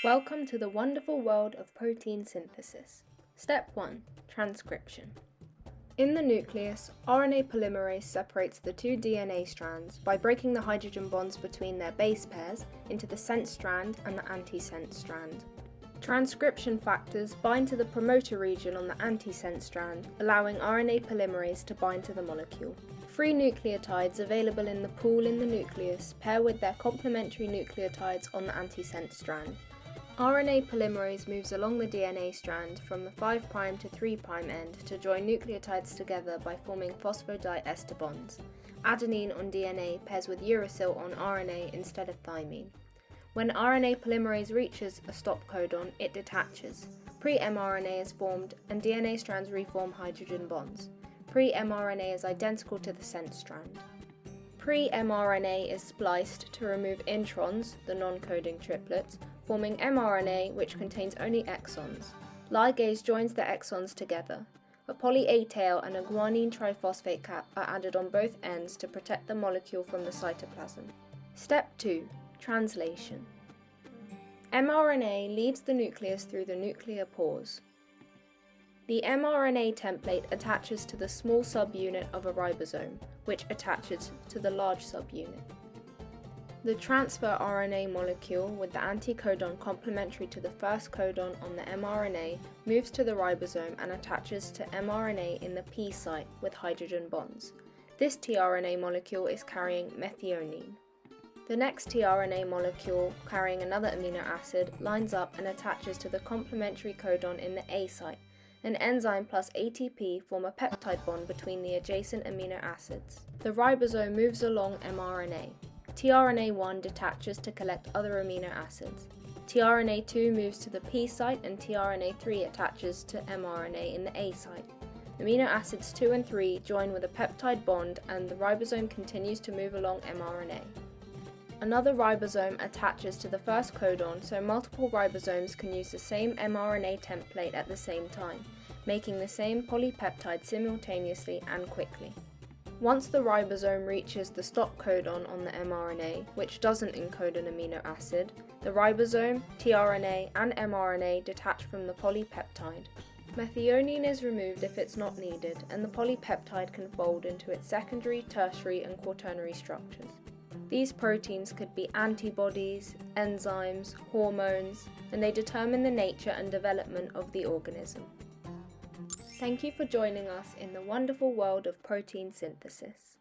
Welcome to the wonderful world of protein synthesis. Step 1. Transcription. In the nucleus, RNA polymerase separates the two DNA strands by breaking the hydrogen bonds between their base pairs into the sense strand and the antisense strand. Transcription factors bind to the promoter region on the antisense strand, allowing RNA polymerase to bind to the molecule. Free nucleotides available in the pool in the nucleus pair with their complementary nucleotides on the antisense strand. RNA polymerase moves along the DNA strand from the 5' to 3' end to join nucleotides together by forming phosphodiester bonds. Adenine on DNA pairs with uracil on RNA instead of thymine. When RNA polymerase reaches a stop codon, it detaches. Pre-mRNA is formed and DNA strands reform hydrogen bonds. Pre-mRNA is identical to the sense strand. Pre-mRNA is spliced to remove introns, the non-coding triplets, forming mRNA which contains only exons. Ligase joins the exons together. A poly A tail and a guanine triphosphate cap are added on both ends to protect the molecule from the cytoplasm. Step 2. Translation. mRNA leaves the nucleus through the nuclear pores. The mRNA template attaches to the small subunit of a ribosome, which attaches to the large subunit. The transfer RNA molecule with the anticodon complementary to the first codon on the mRNA moves to the ribosome and attaches to mRNA in the P site with hydrogen bonds. This tRNA molecule is carrying methionine. The next tRNA molecule, carrying another amino acid, lines up and attaches to the complementary codon in the A site. An enzyme plus ATP form a peptide bond between the adjacent amino acids. The ribosome moves along mRNA. tRNA1 detaches to collect other amino acids. tRNA2 moves to the P site and tRNA3 attaches to mRNA in the A site. Amino acids 2 and 3 join with a peptide bond and the ribosome continues to move along mRNA. Another ribosome attaches to the first codon so multiple ribosomes can use the same mRNA template at the same time, making the same polypeptide simultaneously and quickly. Once the ribosome reaches the stop codon on the mRNA, which doesn't encode an amino acid, the ribosome, tRNA, and mRNA detach from the polypeptide. Methionine is removed if it's not needed, and the polypeptide can fold into its secondary, tertiary, and quaternary structures. These proteins could be antibodies, enzymes, hormones, and they determine the nature and development of the organism. Thank you for joining us in the wonderful world of protein synthesis.